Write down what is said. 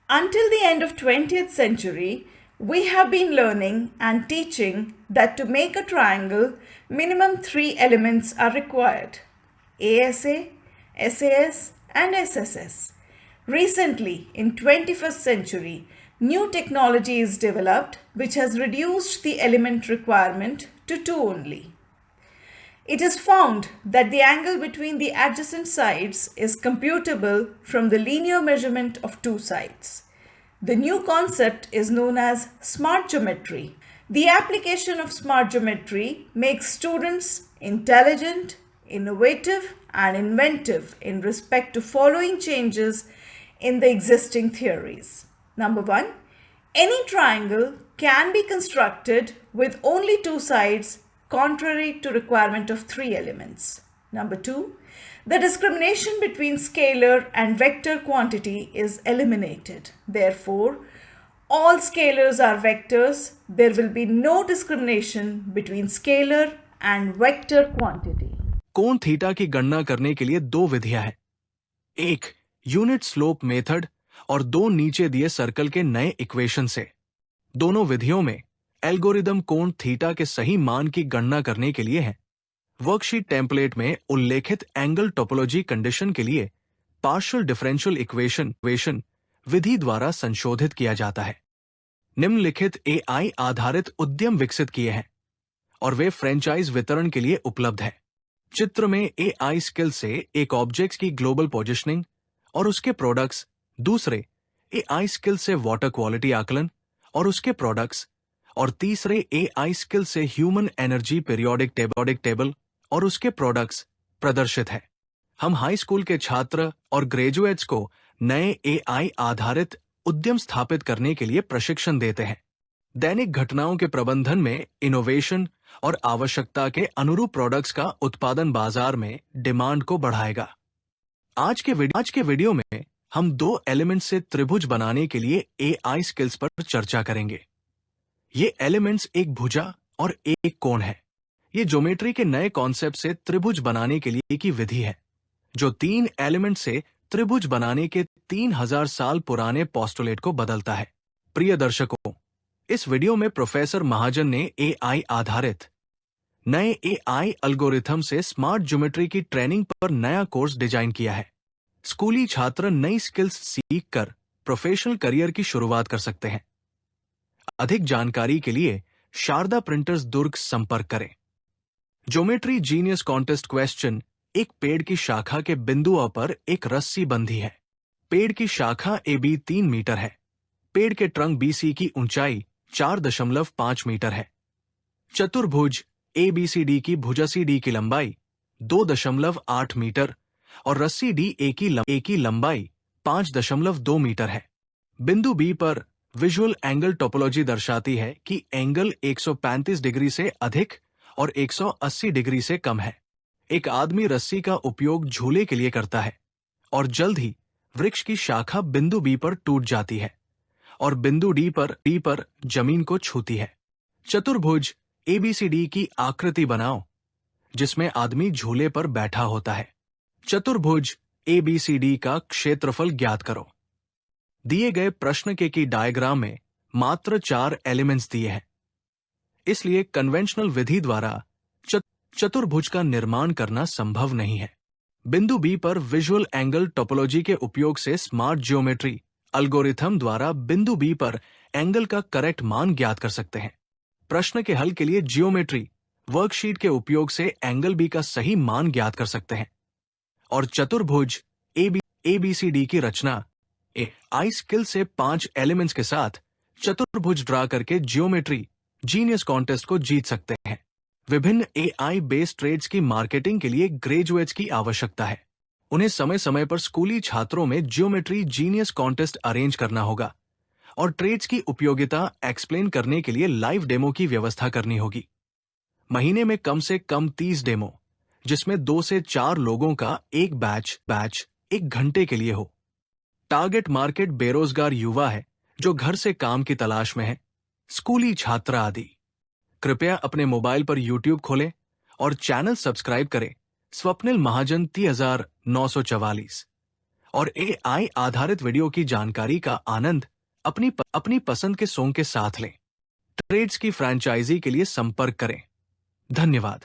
Until the end of 20th century, we have been learning and teaching that to make a triangle, minimum 3 elements are required: ASA, SAS and SSS. Recently, in 21st century, new technology is developed which has reduced the element requirement to 2 only. It is found that the angle between the adjacent sides is computable from the linear measurement of 2 sides. The new concept is known as smart geometry. The application of smart geometry makes students intelligent, innovative, and inventive in respect to following changes in the existing theories. Number 1, any triangle can be constructed with only 2 sides contrary to requirement of 3 elements. Number 2, the discrimination between scalar and vector quantity is eliminated. Therefore, all scalars are vectors. There will be no discrimination between scalar and vector quantity. कोण theta की गणना करने के लिए 2 विधियां हैं। एक unit slope method और 2 नीचे दिए सर्कल के नए इक्वेशन से। दोनों विधियों में एल्गोरिदम कोण थीटा के सही मान की गणना करने के लिए है। वर्कशीट टेम्पलेट में उल्लेखित एंगल टोपोलॉजी कंडीशन के लिए पार्शियल डिफरेंशियल इक्वेशन विधि द्वारा संशोधित किया जाता है। निम्नलिखित एआई आधारित उद्यम विकसित किए हैं और वे फ्रेंचाइज वितरण के लिए उपलब्ध है। चित्र में एआई स्किल से एक ऑब्जेक्ट की ग्लोबल पोजिशनिंग और उसके प्रोडक्ट्स, दूसरे एआई स्किल से वाटर क्वालिटी आकलन और उसके प्रोडक्ट्स, और तीसरे एआई स्किल से ह्यूमन एनर्जी पीरियोडिक टेबल और उसके प्रोडक्ट्स प्रदर्शित है। हम हाई स्कूल के छात्र और ग्रेजुएट्स को नए एआई आधारित उद्यम स्थापित करने के लिए प्रशिक्षण देते हैं। दैनिक घटनाओं के प्रबंधन में इनोवेशन और आवश्यकता के अनुरूप प्रोडक्ट्स का उत्पादन बाजार में डिमांड को बढ़ाएगा। आज के वीडियो में हम 2 एलिमेंट से त्रिभुज बनाने के लिए एआई स्किल्स पर चर्चा करेंगे। ये एलिमेंट्स एक भुजा और एक कोण है। ये ज्योमेट्री के नए कॉन्सेप्ट से त्रिभुज बनाने के लिए की विधि है, जो 3 एलिमेंट से त्रिभुज बनाने के 3000 साल पुराने पोस्टुलेट को बदलता है। प्रिय दर्शकों, इस वीडियो में प्रोफेसर महाजन ने एआई आधारित नए एआई एल्गोरिथम से स्मार्ट ज्योमेट्री की ट्रेनिंग पर नया कोर्स डिजाइन किया है। स्कूली छात्र नई स्किल्स सीखकर प्रोफेशनल करियर की शुरुआत कर सकते हैं। अधिक जानकारी के लिए शारदा प्रिंटर्स दुर्ग संपर्क करें। Geometry genius contest question. एक पेड़ की शाखा के बिंदुओं पर एक रस्सी बंधी है। पेड़ की शाखा AB 3 मीटर है। पेड़ के ट्रंक BC की ऊंचाई 4.5 मीटर है। चतुर्भुज ABCD की भुजा CD की लंबाई 2.8 मीटर और रस्सी DA की लंबाई 5.2 मीटर है। बिंदु B पर विजुअल एंगल टोपोलॉजी दर्शाती है कि एंगल 135 डिग्री से अधिक और 180 डिग्री से कम है। एक आदमी रस्सी का उपयोग झूले के लिए करता है और जल्द ही वृक्ष की शाखा बिंदु B पर टूट जाती है और बिंदु D पर जमीन को छूती है। चतुर्भुज ABCD की आकृति बनाओ जिसमें आदमी झूले पर बैठा होता है। चतुर्भुज ABCD का क्षेत्रफल ज्ञात करो। दिए गए प्रश्न के डायग्राम में मात्र 4 एलिमेंट्स दिए हैं, इसलिए कन्वेंशनल विधि द्वारा चतुर्भुज का निर्माण करना संभव नहीं है। बिंदु B पर विजुअल एंगल टोपोलॉजी के उपयोग से स्मार्ट ज्योमेट्री एल्गोरिथम द्वारा बिंदु B पर एंगल का करेक्ट मान ज्ञात कर सकते हैं। प्रश्न के हल के लिए जियोमेट्री वर्कशीट के उपयोग से एंगल B का सही मान ज्ञात कर सकते हैं और चतुर्भुज ABCD की रचना एआई स्किल से 5 एलिमेंट्स के साथ चतुर्भुज ड्रा करके जियोमेट्री जीनियस कॉन्टेस्ट को जीत सकते हैं। विभिन्न एआई बेस्ड ट्रेड्स की मार्केटिंग के लिए ग्रेजुएट्स की आवश्यकता है। उन्हें समय समय पर स्कूली छात्रों में जियोमेट्री जीनियस कॉन्टेस्ट अरेंज करना होगा और ट्रेड्स की उपयोगिता एक्सप्लेन करने के लिए लाइव डेमो की व्यवस्था करनी होगी। महीने में कम से कम 30 डेमो, जिसमें 2 से 4 लोगों का एक बैच 1 घंटे के लिए हो। टारगेट मार्केट बेरोजगार युवा है जो घर से काम की तलाश में है, स्कूली छात्र आदि। कृपया अपने मोबाइल पर YouTube खोलें और चैनल सब्सक्राइब करें स्वप्निल महाजन 3944 और AI आधारित वीडियो की जानकारी का आनंद अपनी पसंद के सॉन्ग के साथ लें। ट्रेड्स की फ्रैंचाइजी के लिए संपर्क करें। धन्यवाद।